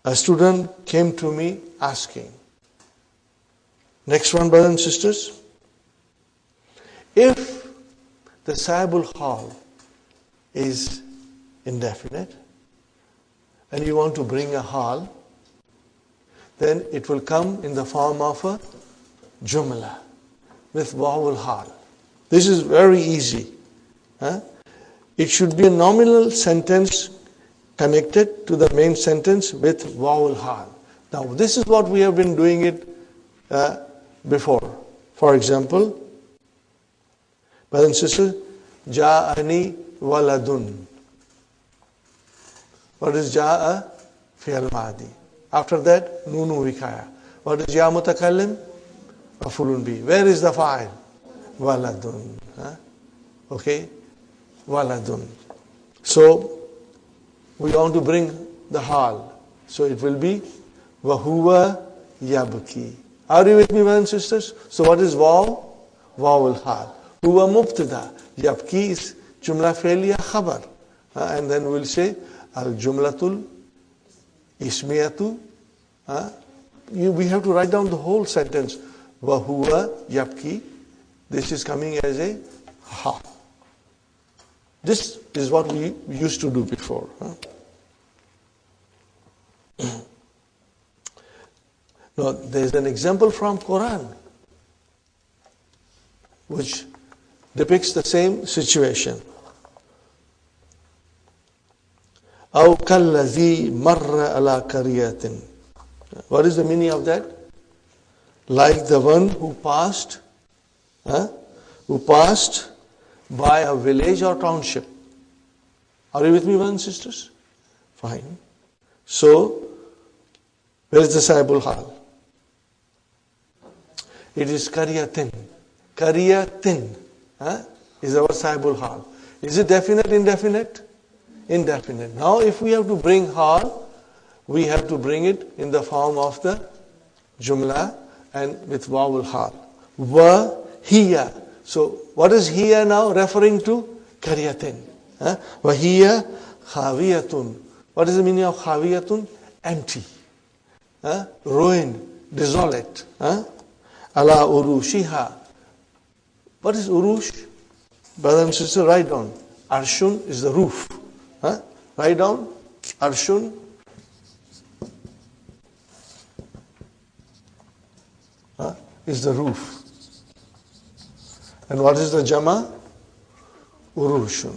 A student came to me asking. Next one, brothers and sisters. If the Sahibul Hal is indefinite and you want to bring a Hal, then it will come in the form of a Jumla with Wawul Hal. This is very easy. It should be a nominal sentence connected to the main sentence with Wawul Hal. Now this is what we have been doing it before. For example, brothers and sisters, Ja'ani waladun. What is Ja'a? Fi'al Madi. After that, Nunu Vikaya. What is Ya Mutakallim? Maf'ulun bi. Where is the fa'il? Waladun. Okay? Waladun. So, we want to bring the hal. So it will be Wahuwa Yabki. Are you with me, brothers and sisters? So what is Waw? Wawul Hal. Huwa Mubtada. Yabki is Jumla Fi'liya Khabar. And then we'll say Al Jumlatul Ismiyatu. We have to write down the whole sentence. Wahuwa Yabki. This is coming as a ha. This is what we used to do before. Now, there is an example from Quran which depicts the same situation. أو كالذي مر على قرية. What is the meaning of that? Like the one who passed by a village or township. Are you with me, brothers and sisters? Fine. So, where is the Sahibul Hal? It is Qaryatin. Qaryatin is our Sahibul Hal. Is it definite, indefinite? Indefinite. Now, if we have to bring Hal, we have to bring it in the form of the Jumla and with Wawul Hal. Wa hiya. So, what is hiya now referring to? Qaryatin. Wa hiya khawiyatun. What is the meaning of khawiyatun? Empty. Ruined, desolate. Ala urushiha. What is urush? Brother and sister, write down. Arshun is the roof. Write down. Arshun. Is the roof. And what is the Jama? Urushun.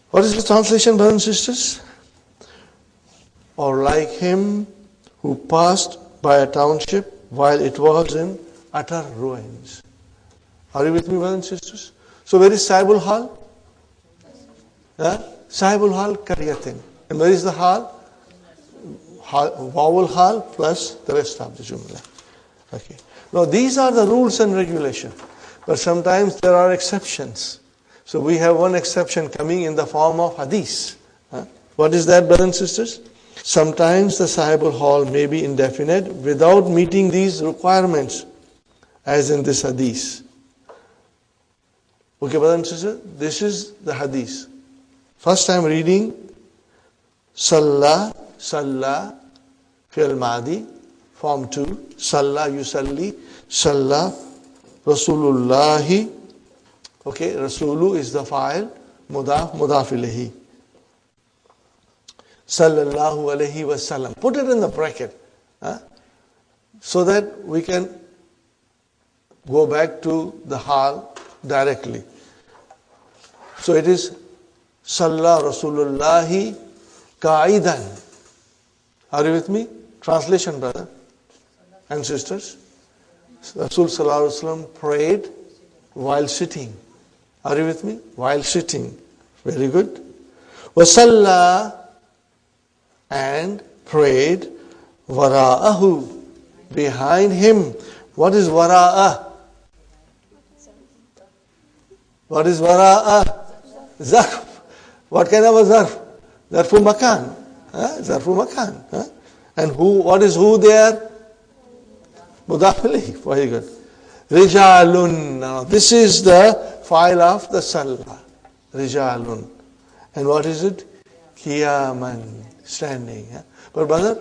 What is the translation, brothers and sisters? Or like him who passed by a township while it was in utter ruins. Are you with me, brothers and sisters? So where is Sahibul Hal? Sahibul Hal Qaryatin. And where is the Hal? Wawul Hal plus the rest of the Jumla. Okay. Now these are the rules and regulations. But sometimes there are exceptions. So we have one exception coming in the form of hadith. What is that, brothers and sisters? Sometimes the Sahibul Hal may be indefinite without meeting these requirements, as in this hadith. Okay, brothers and sisters, this is the hadith. First time reading, Salla, Fi'al Madi, form 2, Salla, Yusalli, Salla, Rasulullahi. Okay, Rasulu is the fa'il, Mudaf, Mudaf ilayhi. Sallallahu alayhi wa sallam. Put it in the bracket so that we can go back to the hal directly. So it is Salla Rasulullahi Qa'idan. Are you with me? Translation, brother and sisters. Rasul Sallallahu Alaihi Wasallam prayed while sitting. Are you with me? While sitting. Very good. Wasalla, and prayed wara'ahu, behind him. What is wara'a? What is wara'a? Zarf. What kind of a zarf? Zarfu makan. Zarfu makan. And who? What is who there? Mudaf ilayhi. Very good. Rijalun. Now this is the file of the Salla. Rijalun. And what is it? Qiyaman, standing. But brother,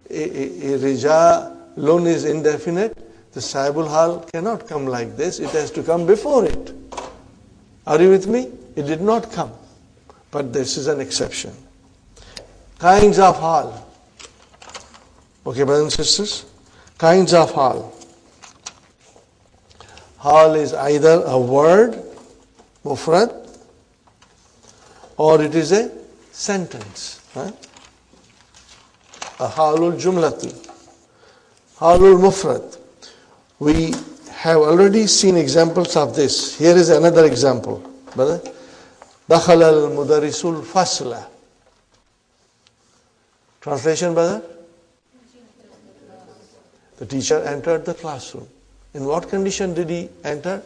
Rijalun is indefinite. The Sahibul Hal cannot come like this. It has to come before it. Are you with me? It did not come. But this is an exception. Kinds of Hal. Okay, brothers and sisters? Kinds of Hal. Hal is either a word, mufrad, or it is a sentence. A halul jumlati. Halul mufrad. We have already seen examples of this. Here is another example. Brother. Dakhala al-mudarrisul fasla. Translation, brother? The teacher entered the classroom. In what condition did he enter?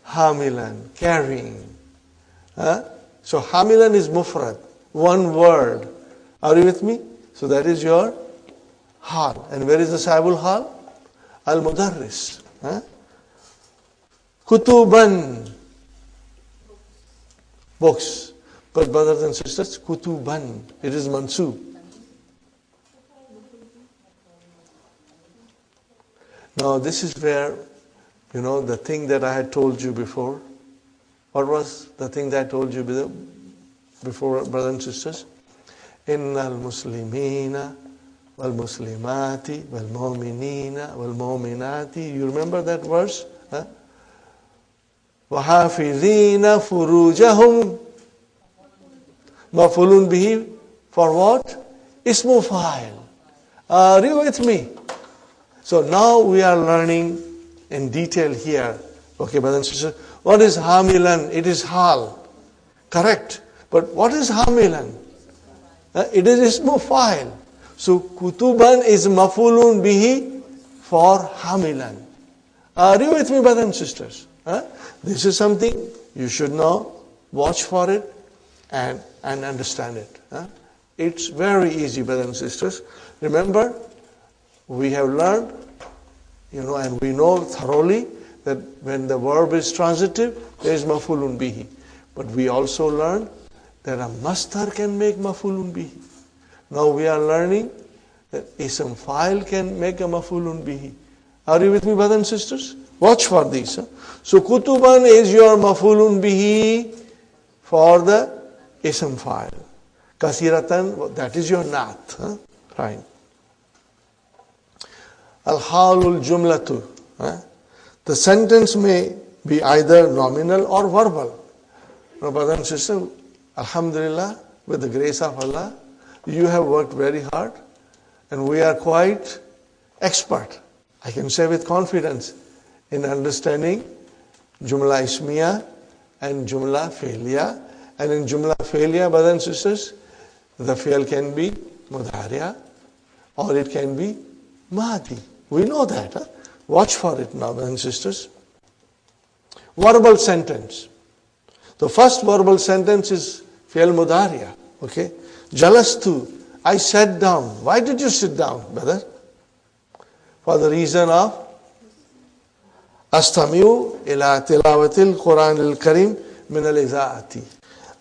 Hamilan, carrying. So hamilan is mufrad, one word. Are you with me? So that is your hal. And where is the sahibul hal? Al-mudarris. Kutuban. Books. But brothers and sisters, kutuban. It is mansub. Now this is where, the thing that I had told you before. What was the thing that I told you before, brothers and sisters? Inna al-muslimina wal-muslimati wal-mu'minina wal-mu'minati. You remember that verse? وَحَافِظِينَ فُرُوجَهُمْ مَفْعُولٌ بِهِ. For what? Ismu fa'il. Are you with me? So now we are learning in detail here. Okay, brothers and sisters. What is hamilan? It is hal. Correct. But what is hamilan? It is ismu fa'il. So kutuban is maf'ulun bihi for hamilan. Are you with me, brothers and sisters? This is something you should know. Watch for it and understand it. It's very easy, brothers and sisters. Remember, we have learned, and we know thoroughly that when the verb is transitive, there is maf'ulun bihi. But we also learned that a masdar can make maf'ulun bihi. Now we are learning that ism fa'il can make a maf'ulun bihi. Are you with me, brothers and sisters? Watch for these. So kutuban is your maf'ulun bihi for the ism fa'il. Kasiratan, that is your naat. Right. Al-halul jumlatu. The sentence may be either nominal or verbal. Now, brothers and sisters, alhamdulillah, with the grace of Allah, you have worked very hard and we are quite expert. I can say with confidence in understanding Jumla Ismiya and Jumla Fi'liya. And in Jumla Fi'liya, brothers and sisters, the fi'l can be mudhariya or it can be mahdi. We know that. Watch for it now, brothers and sisters. Verbal sentence. The first verbal sentence is fi'l mudhariya. Okay? Jalastu. I sat down. Why did you sit down, brother? For the reason of Astamiu ila tilawatil Quran al-Karim min al-iza'ati.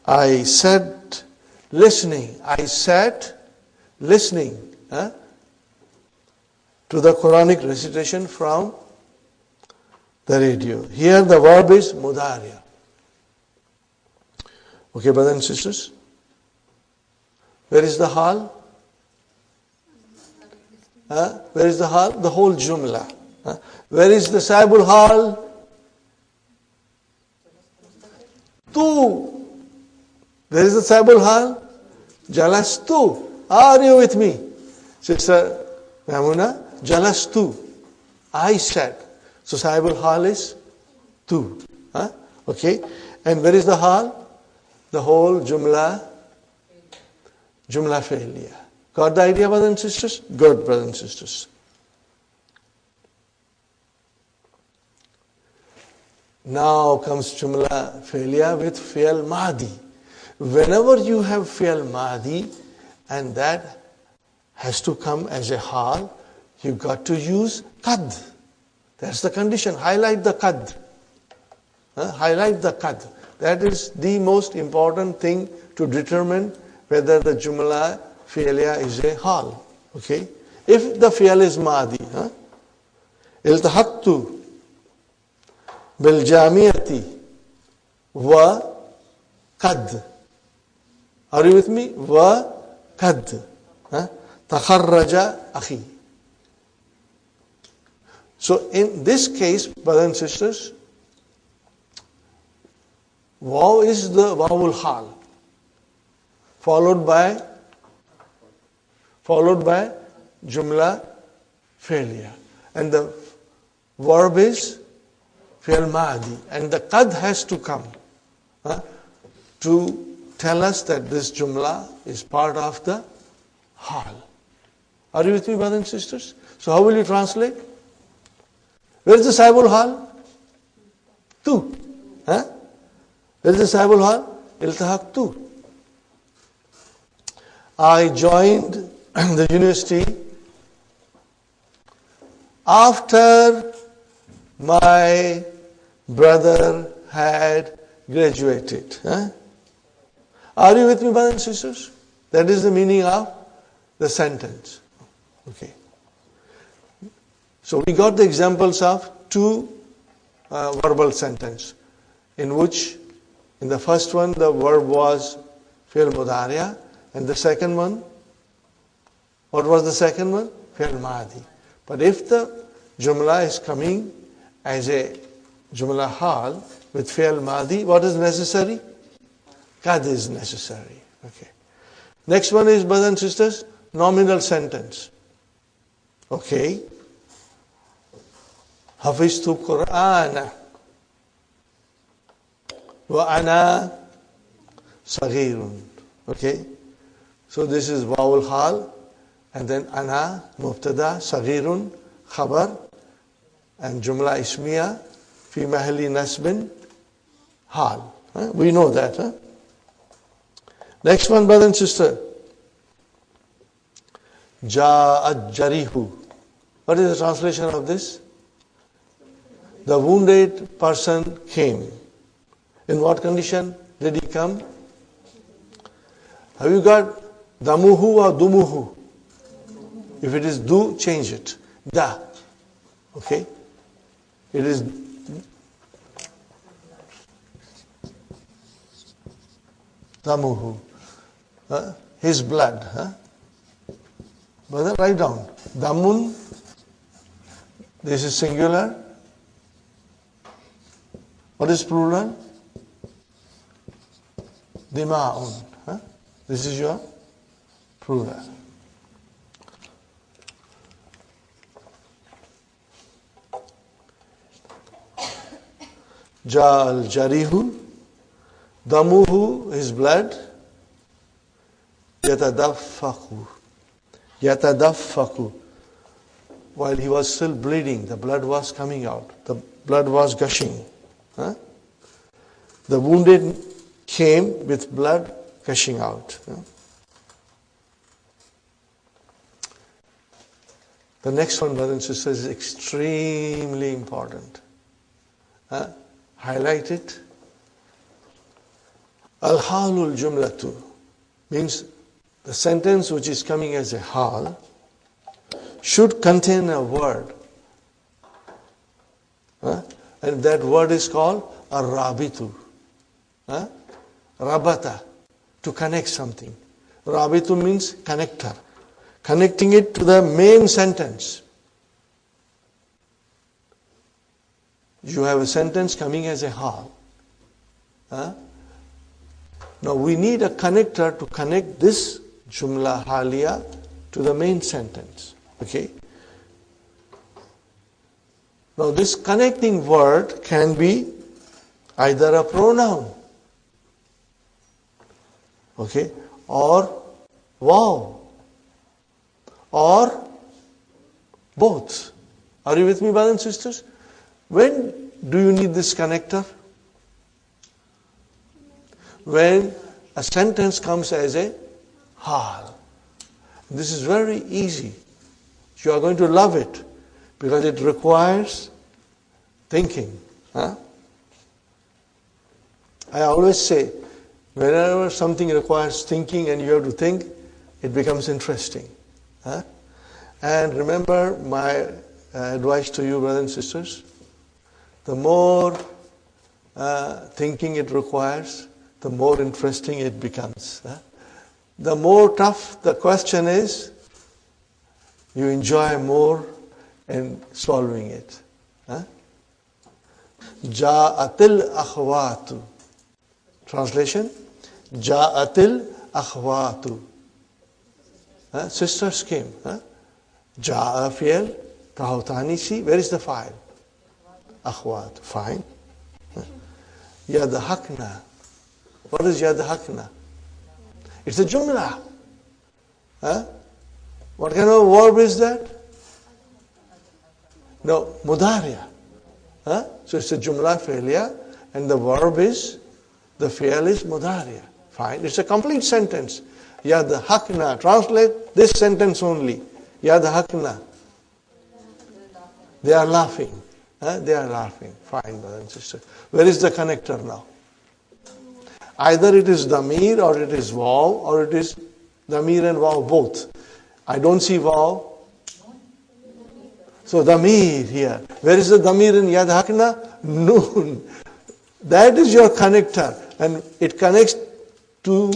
I sat listening. I sat listening to the Quranic recitation from the radio. Here the verb is mudhariya. Okay, brothers and sisters? Where is the hal? Where is the hal? The whole jumla. Where is the sahibul hal? Tu. Where is the sahibul hal? Jalastu. Are you with me? Sister Ramuna, Jalastu. I sat. So sahibul hal is tu. Okay. And where is the hal? The whole jumla fi'liya. Got the idea, brothers and sisters? Good, brothers and sisters. Now comes jumla fi'liya with fi'l mahdi. Whenever you have fi'l mahdi and that has to come as a hal, you got to use qad. That's the condition. Highlight the qad. Highlight the qad. That is the most important thing to determine whether the Jumla Fi'liya is a hal. Okay? If the fi'l is Madi, iltahattu bil jamiyati wa kad. Are you with me? Wa kad. Takharraja akhi. So in this case, brothers and sisters, waw is the wawul hal, followed by Jumla Fi'liya. And the verb is Fi'l Ma'adi. And the qad has to come to tell us that this Jumla is part of the hal. Are you with me, brothers and sisters? So how will you translate? Where is the Sahibul Hal? Tu. Where is the Sahibul Hal? Iltahaqtu. I joined the university after my brother had graduated. Are you with me, brothers and sisters? That is the meaning of the sentence. Okay. So we got the examples of two verbal sentences, in which in the first one the verb was Fi'l Mudari'a, and the second one, what was the second one? Fi'l Madi. But if the Jumla is coming as a Jumla Hal with Fi'l Madi, what is necessary? Qad is necessary. Okay. Next one is, brothers and sisters, nominal sentence. Okay. Hafiztu Qur'ana wa ana saghirun. Okay. So this is wawul hal, and then ana, mubtada, saghirun, khabar, and jumla ismiya, fi mahalli nasbin, hal. We know that. Next one, brother and sister. Ja'at jarihu. What is the translation of this? The wounded person came. In what condition did he come? Have you got damuhu or dumuhu? If it is du, change it. Da. Okay? It is damuhu. His blood. Brother, write down. Damun. This is singular. What is plural? Dima'un. This is your plural. Ja'al jarihu. Damuhu, his blood. Yatadaffaku. Yatadaffaku. While he was still bleeding, the blood was coming out. The blood was gushing. The wounded came with blood gushing out. The next one, brothers and sisters, is extremely important. Highlight it. Al-halul jumlatu means the sentence which is coming as a hal should contain a word. And that word is called ar-rabitu. Rabata, to connect something. Rabitu means connector. Connecting it to the main sentence. You have a sentence coming as a hal. Now we need a connector to connect this jumla haliya to the main sentence. Okay? Now this connecting word can be either a pronoun, okay, or wow, or both. Are you with me, brothers and sisters? When do you need this connector? When a sentence comes as a hal. This is very easy. You are going to love it because it requires thinking. I always say, Whenever something requires thinking and you have to think, it becomes interesting. Huh? And remember my advice to you, brothers and sisters, the more thinking it requires, the more interesting it becomes. Huh? The more tough the question is, you enjoy more in solving it. Huh? Ja'atil akhwatu. Translation? Ja'atil akhwatu. Sisters came. Ja'a fi'al, tahutani si. Where is the file? Akhwat. Fine. Yadhakna. What is yadhakna? It's a jumla. What kind of verb is that? No, mudariya. So it's a jumla fi'liya and the verb is, the fi'l is mudariya. Fine. It's a complete sentence. Yadhakna. Translate this sentence only. Yadhakna. They are laughing. They are laughing. Fine, brother and sister. Where is the connector now? Either it is damir or it is waw or it is damir and waw both. I don't see waw. So damir here. Where is the damir in yadhakna? Noon. That is your connector. And it connects to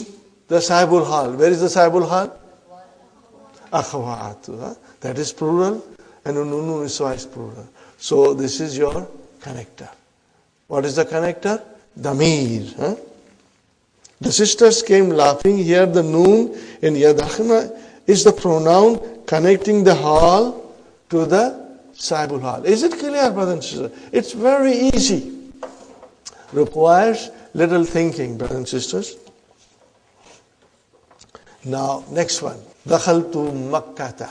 the sahibul hal. Where is the sahibul hal? Akhawatu. That is plural. And nunu is plural. So this is your connector. What is the connector? Damir. The sisters came laughing. Here the noon in yadhakna is the pronoun connecting the hal to the sahibul hal. Is it clear, brothers and sisters? It's very easy. Requires little thinking, brothers and sisters. Now, next one. Dakhaltu Makkata.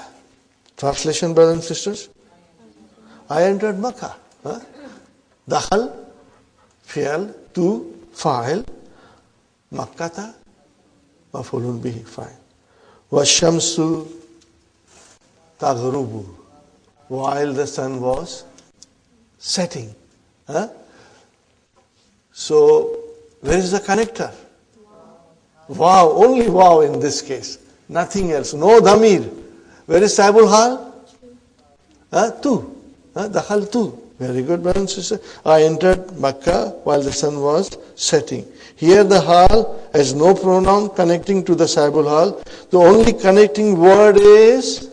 Translation, brothers and sisters. I entered Makkah. Dakhal, fi'al, tu, fa'il, Makkata, maf'ulun bihi, fine. Washamsu taghrubu. While the sun was setting. So, where is the connector? Wow, only wow in this case. Nothing else. No damir. Where is sahibul hal? Tu. Dakhal tu. Very good, brothers and sisters. I entered Makkah while the sun was setting. Here the hal has no pronoun connecting to the sahibul hal. The only connecting word is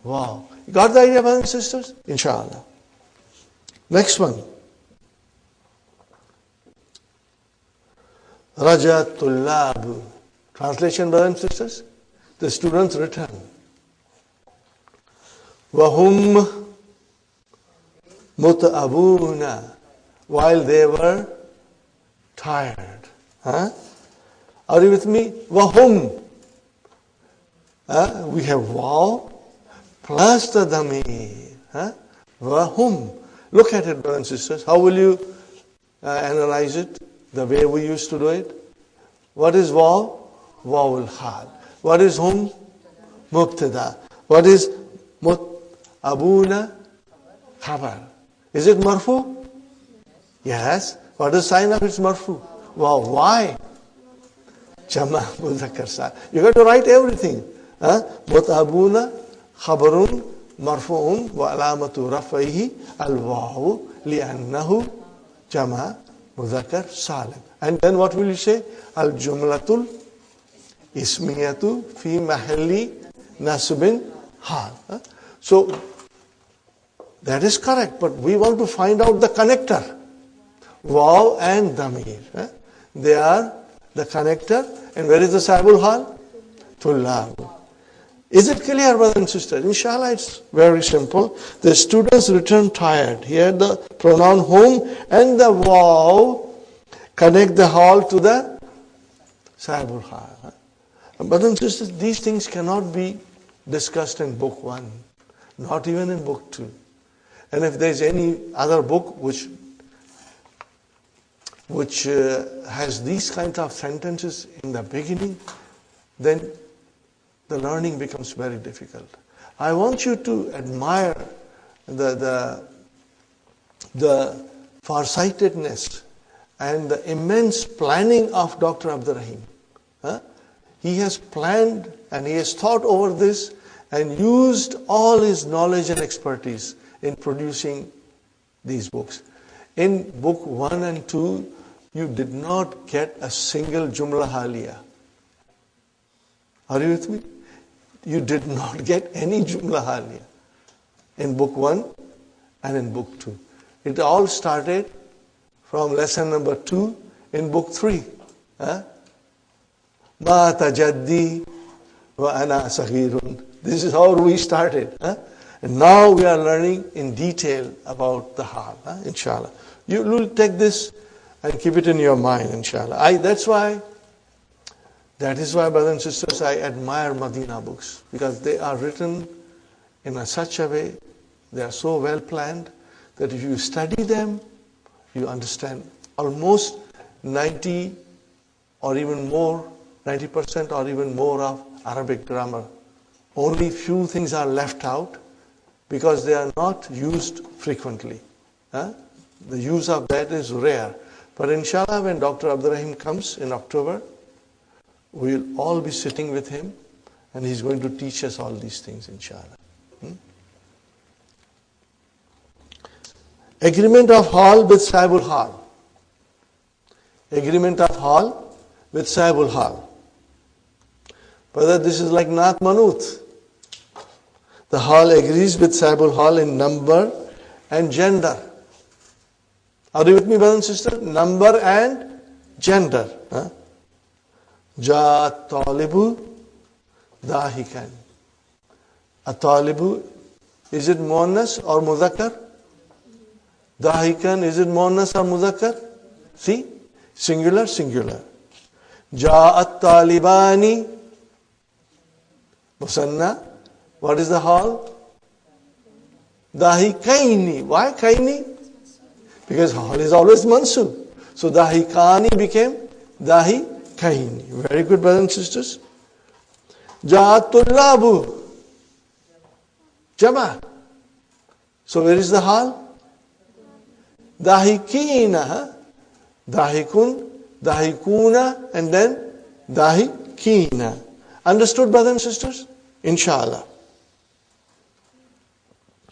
wow. You got the idea, brothers and sisters? Inshallah. Next one. Rajatul Translation, brothers and sisters. The students return. Wahum muta'abuna. While they were tired. Are you with me? Wahum. We have waw plus the damir. Wahum. Look at it, brothers and sisters. How will you analyze it? The way we used to do it. What is waw? Wawul hal. What is hum? Mubtada. What is abuna? Khabar. Is it marfu? Yes. What is the sign of its marfu? Wow. Why? Jama mudhakkar salim. You got to write everything. Mutabuna khabarun marfu'un wa alamatu rafaihi al-wawu li'annahu jama mudhakkar salim. And then what will you say? Al-jumlatul ismiyatu fi mahalli nasbin hal. So that is correct, but we want to find out the connector. Waw and damir. They are the connector. And where is the sahibul hal? Tullab. Is it clear, brothers and sisters? Inshallah, it's very simple. The students return tired. Here the pronoun hum and the waw connect the hal to the sahibul hal. Brothers and sisters, these things cannot be discussed in book 1, not even in book 2. And if there is any other book which has these kinds of sentences in the beginning, then the learning becomes very difficult. I want you to admire the farsightedness and the immense planning of Dr. Abdur Rahim. He has planned and he has thought over this and used all his knowledge and expertise in producing these books. In book 1 and 2, you did not get a single Jumla Haliya. Are you with me? You did not get any Jumla Haliya in book 1 and in book 2. It all started from lesson number 2 in book 3. Ma tajaddi wa ana saghirun. This is how we started. And now we are learning in detail about the hal, inshallah. You will take this and keep it in your mind, inshallah. That is why, brothers and sisters, I admire Madina books, because they are written in such a way, they are so well planned, that if you study them, you understand almost 90% or even more of Arabic grammar. Only few things are left out because they are not used frequently. The use of that is rare. But inshallah, when Dr. Abdur Rahim comes in October, we'll all be sitting with him and he's going to teach us all these things, inshallah. Agreement of hal with Sahibul Hal. Agreement of hal with Sahibul Hal. Brother, this is like Naat Manut. The hal agrees with Sahibul Hal in number and gender. Are you with me, brother and sister? Number and gender. Ja'at talibu dahikan. A talibu, is it muannas or mudhakkar? Dahikan, is it muannas or mudhakkar? See? Singular, singular. Ja'at talibani. Musanna. What is the hal? Dahikaini. Why kaini? Because hal is always mansub. So dahikani became dahikaini. Very good, brothers and sisters. Ja'at tullabu. Jama. So where is the hal? Dahikina. Dahikun, dahikuna, and then dahikina. Understood, brothers and sisters? Inshallah.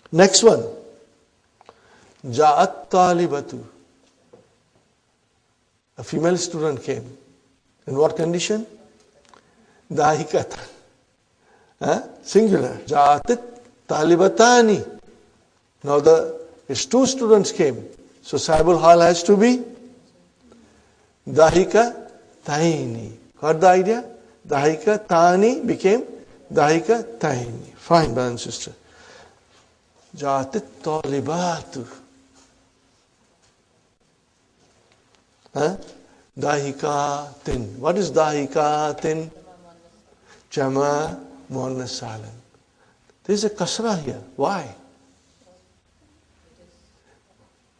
Next one. Ja'at talibatu. A female student came. In what condition? Dahikatan. Singular. Ja'at talibatani. Now it's two students came. So Sahibul Hal has to be Dahika Taini. Got the idea? Dahika Tani became Dahika Taini. Fine, brother and sister. Ja'at talibatu. Dahikatin. What is dahikatin? Jama muannas salim. There is a kasra here. Why?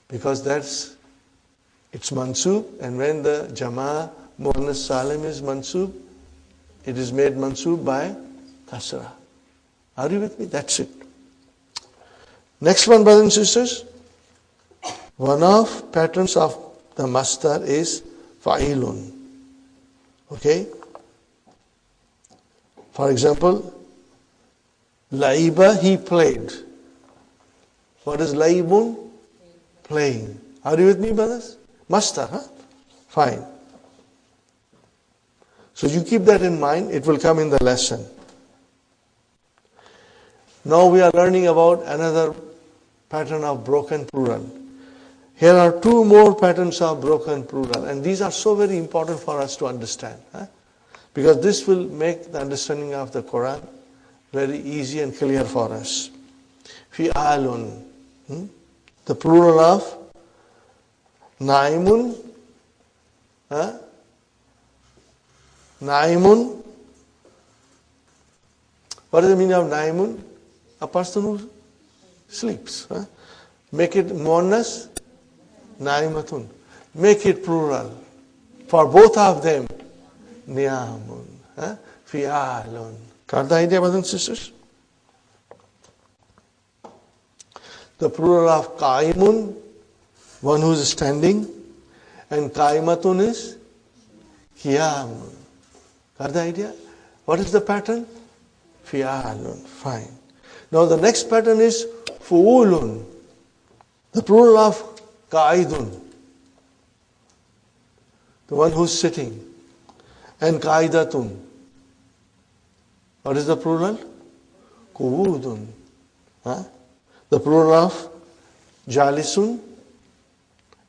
Because it's mansub, and when the jama muannas salim is mansub, it is made mansub by kasra. Are you with me? That's it. Next one, brothers and sisters. One of patterns of the masdar is fa'ilun. Okay? For example, laiba, he played. What is laibun? Playing. Are you with me, brothers? Masdar, Fine. So you keep that in mind. It will come in the lesson. Now we are learning about another pattern of broken plural. Here are two more patterns of broken plural, and these are so very important for us to understand, because this will make the understanding of the Quran very easy and clear for us. Fi'alun, the plural of naimun, naimun. What is the meaning of naimun? A person who sleeps. Make it muannas, naimatun. Make it plural. For both of them, niyamun. Fi'alun. Got the idea, brothers and sisters? The plural of qaimun, one who is standing, And qaimatun is qiyam. Got the idea? What is the pattern? Fi'alun. Fine. Now the next pattern is fu'ulun. The plural of qa'idun. The one who's sitting. And qa'idatun. What is the plural? Qu'udun. Huh? The plural of jalisun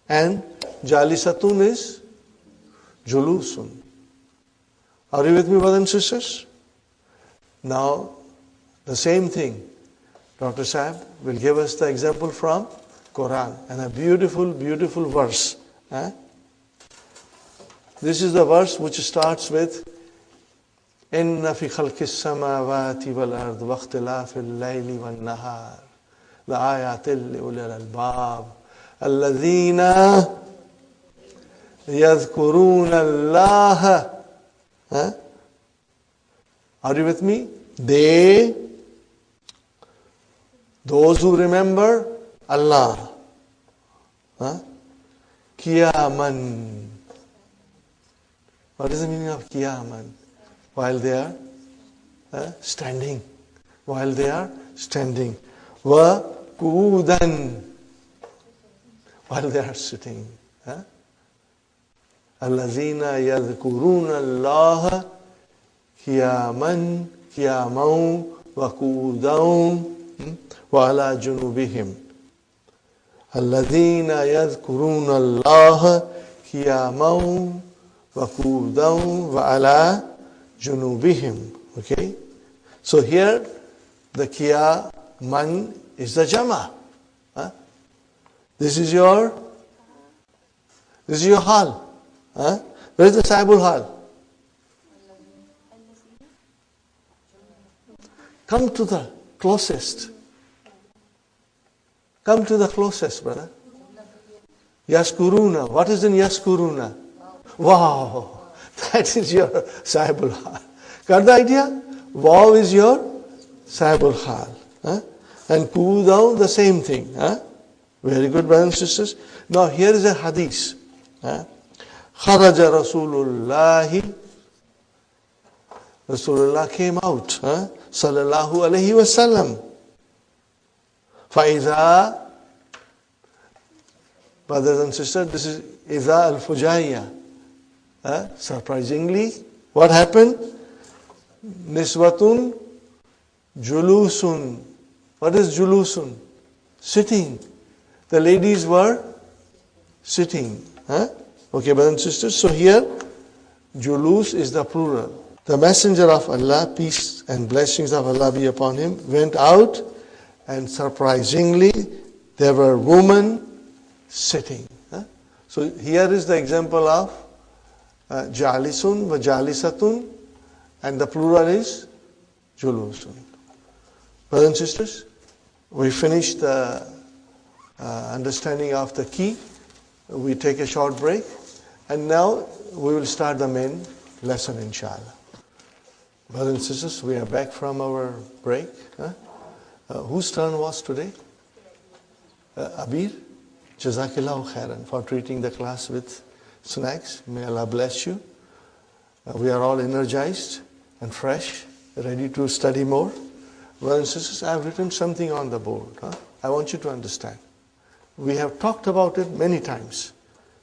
and jalisatun is julusun. Are you with me, brothers and sisters? Now, the same thing. Dr. Saab will give us the example from Quran and a beautiful, beautiful verse. Huh? This is the verse which starts with إِنَّ فِي خَلْقِ السَّمَاوَاتِ وَالْأَرْضِ وَاخْتِلَافِ اللَّيْلِ وَالنَّهَارِ لَآيَاتٍ لِأُولِي الْأَلْبَابِ الَّذِينَ يَذْكُرُونَ اللَّهَ. Are you with me? Those who remember Allah. Qiyaman. What is the meaning of qiyaman? While they are standing. While they are standing. Wa qu'udan. While they are sitting. Allazina yadhkuruna Allah qiyaman wa qu'udan wa ala junubihim. Allazina yadhkuruna Allah qiyaman wa qu'udan wa ala junubihim. Okay? So here the qiyaman is the jama. This is your hal. Where is the Sahibul Hal? Come to the closest. Come to the closest, brother. Yaskuruna. What is in Yaskuruna? Wow. That is your Sahibul Hal. Got the idea? Wow is your Sahibul Hal. And Qu'udan, the same thing. Very good, brothers and sisters. Now here is a hadith. Kharaja Rasulullahi. Rasulullah came out. Sallallahu alayhi wa sallam. Faiza. Brothers and sisters, this is Iza al-Fujayya. Surprisingly, what happened? Niswatun julusun. What is julusun? Sitting. The ladies were sitting. Okay, brothers and sisters. So here, julus is the plural. The messenger of Allah, peace and blessings of Allah be upon him, went out, and surprisingly, there were women sitting. So here is the example of jalisun wa jalisatun, and the plural is julusun. Brothers and sisters, we finished the understanding of the key. We take a short break, and now we will start the main lesson, inshallah. Brothers and sisters, we are back from our break. Whose turn was today? Abir? Jazakillahu khairan for treating the class with snacks. May Allah bless you. We are all energized and fresh, ready to study more. Brothers and sisters, I have written something on the board. I want you to understand. We have talked about it many times,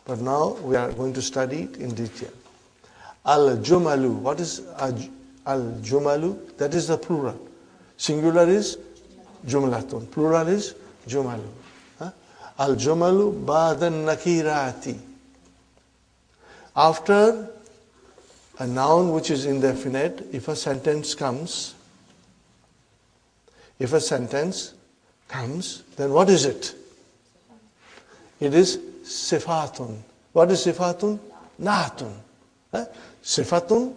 but now we are going to study it in detail. Al-Jumalu. What is Al-Jumalu? That is the plural. Singular is Jumlatun. Plural is Jumalu. Al-Jumalu ba'dan nakirati. After a noun which is indefinite, if a sentence comes, then what is it? It is sifatun. What is sifatun? Naatun. Sifatun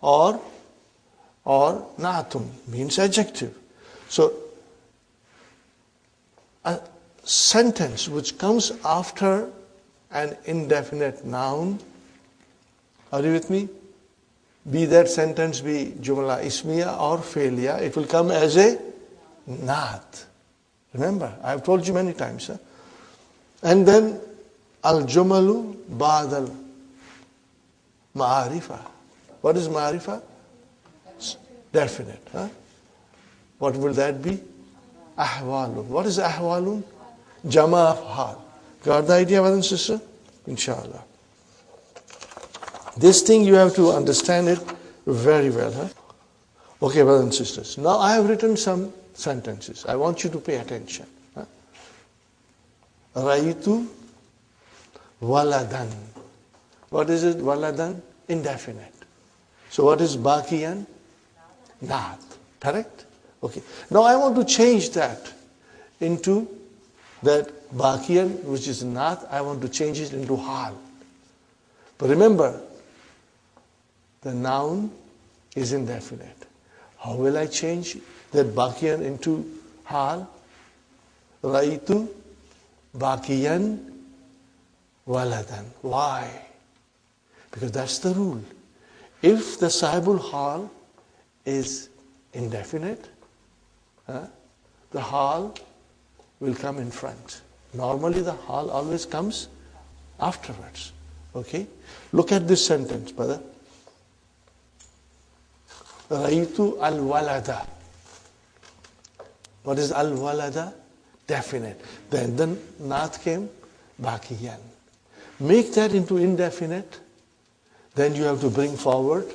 or naatun means adjective. So a sentence which comes after an indefinite noun, are you with me? Be that sentence be jumla ismiya or fi'liya, it will come as a naat. Remember, I have told you many times. And then Al-jumalu ba'dal ma'arifa. What is ma'arifa? Definite. Huh? What will that be? Ahwalun. What is ahwalun? Jama of hal. Got the idea, brother and sister? Inshallah. This thing you have to understand it very well. Huh? Okay, brothers and sisters. Now I have written some sentences. I want you to pay attention. Huh? Raitu waladan. What is it? Waladan? Indefinite. So what is baqiyan? Naat. Correct? Okay. Now I want to change that into that baqiyan, which is naat. I want to change it into hal. But remember, the noun is indefinite. How will I change that baqiyan into hal? Raitu baqiyan waladan. Why? Because that's the rule. If the sahibul hal is indefinite, the hal will come in front. Normally the hal always comes afterwards. Okay? Look at this sentence, brother. Raitu al-walada. What is al-walada? Definite. Then the naat came, baqiyan. Make that into indefinite. Then you have to bring forward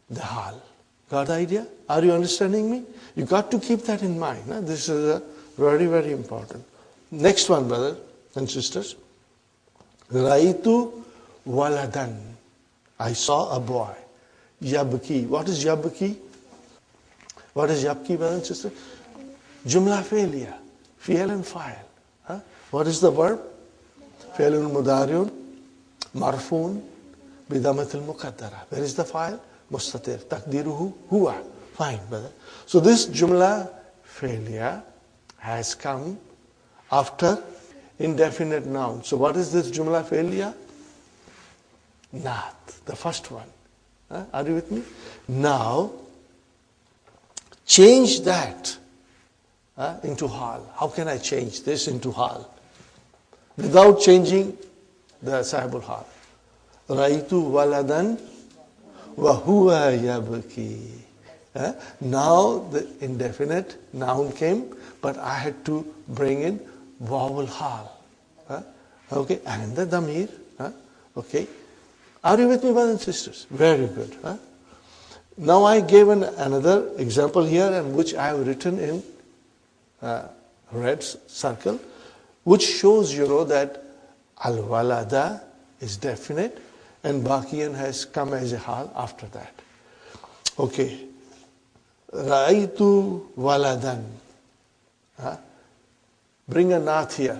the hal. Got the idea? Are you understanding me? You got to keep that in mind. Huh? This is very, very important. Next one, brothers and sisters. Raitu waladan. I saw a boy. Yabki. What is yabki? What is yabki, brothers and sisters? Jumla failure. Fi'al and fa'il. Huh? What is the verb? Fi'alun mudariun. Marfun. Bidamatil muqaddara. Where is the fa'il? Mustatir. Takdiruhu huwa. Fine, brother. So this jumla failure has come after indefinite noun. So what is this jumla failure? Naat. The first one. Are you with me? Now, change that into hal. How can I change this into hal? Without changing the sahibul hal. Raitu waladan wa huwa yabki. Now the indefinite noun came, but I had to bring in vowel hal. Okay, and the damir. Okay. Are you with me, brothers and sisters? Very good. Now I gave another example here, and which I have written in red circle, which shows that al-walada is definite and baqiyan has come as a hal after that. Okay. Ra'aytu waladan. Bring a naat here.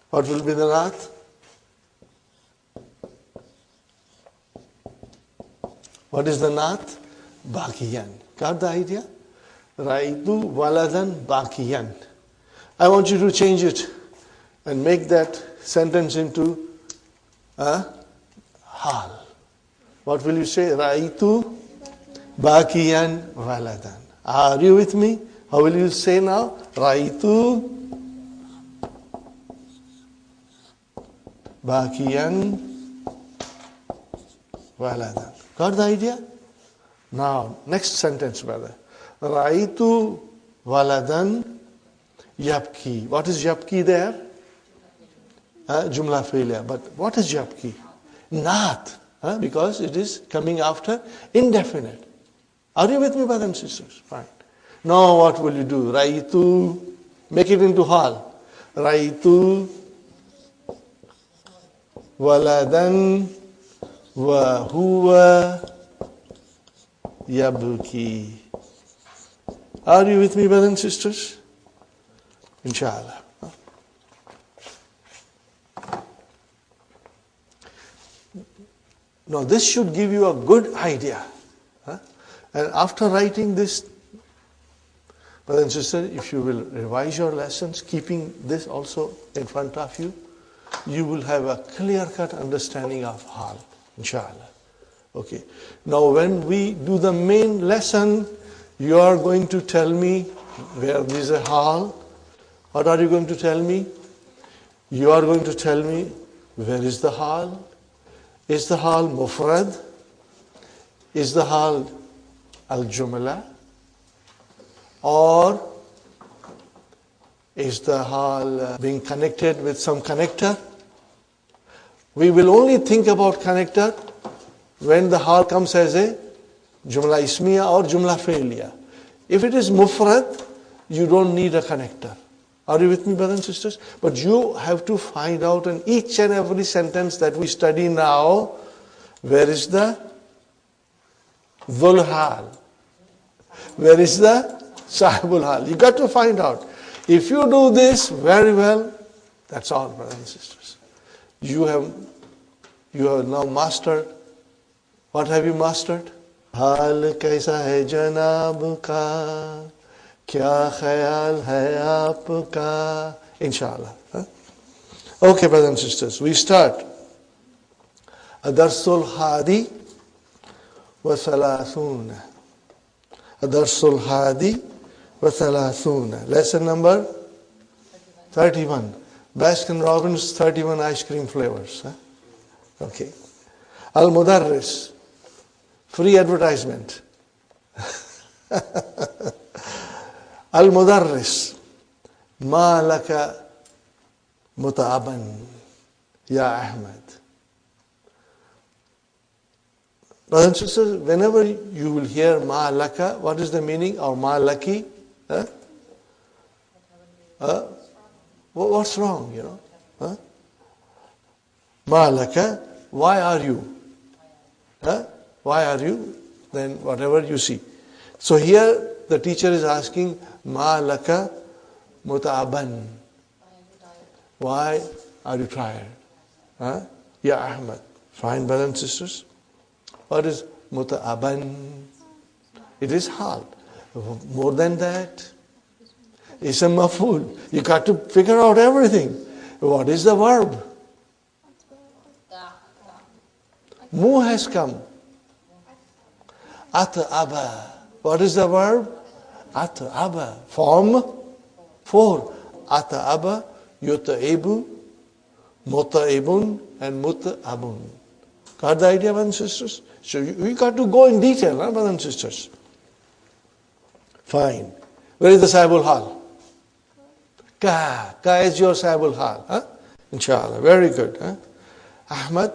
What will be the naat? What is the naat? Baqiyan. Got the idea? Raitu waladan baqiyan. I want you to change it and make that sentence into hal. What will you say? Raitu baqiyan waladan. Are you with me? How will you say now? Raitu baqiyan waladan. Got the idea? Now, next sentence, brother. Raitu waladan yabki. What is yabki there? Jumla failure. But what is yabki? Naat. Because it is coming after indefinite. Are you with me, brothers and sisters? Fine. Now what will you do? Raitu. Make it into hal. Raitu waladan wa huwa yabki. Are you with me, brothers and sisters? Inshallah. Now this should give you a good idea. And after writing this, brothers and sisters, if you will revise your lessons, keeping this also in front of you, you will have a clear-cut understanding of hal, inshallah. Okay. Now when we do the main lesson, you are going to tell me where there is a hal. What are you going to tell me? You are going to tell me, where is the hal? Is the hal mufrad? Is the hal al-jumla? Or is the hal being connected with some connector? We will only think about connector when the hal comes as a jumla ismiya or jumla fi'liya. If it is mufrad, you don't need a connector. Are you with me, brothers and sisters? But you have to find out in each and every sentence that we study now, where is the dhul hal? Where is the sahibul hal? You got to find out. If you do this very well, that's all, brothers and sisters. You have now mastered. What have you mastered? Hal kaisa hai janab ka, kya khayal hai aapka. Inshallah. Okay, brothers and sisters, we start. Adarsul hadi wa thalathuna. Adarsul hadi wa thalathuna. Lesson number 31. Baskin Robbins 31 ice cream flavors. Okay. Al-Mudarris. Free advertisement. Al-Mudarris. Ma laka muta'aban ya Ahmad. Brothers and sisters, whenever you will hear ma laka, what is the meaning? Or ma laki? What's wrong, you know? Ma laka, why are you? Why are you? Then whatever you see. So here the teacher is asking, ma laka muta'aban. Why are you tired? Ya Ahmad. Fine, brothers and sisters. What is muta'aban? It is hal. More than that, ism maf'ul. You got to figure out everything. What is the verb? Mu has come. At'aba. What is the verb? At'aba. Form 4. At'aba, yut'ibu, mut'ibun, and mut'abun. Got the idea, brothers and sisters? So we got to go in detail, brothers and sisters. Fine. Where is the sahibul hal? Ka is your sahibul hal. Inshallah. Very good. Ahmad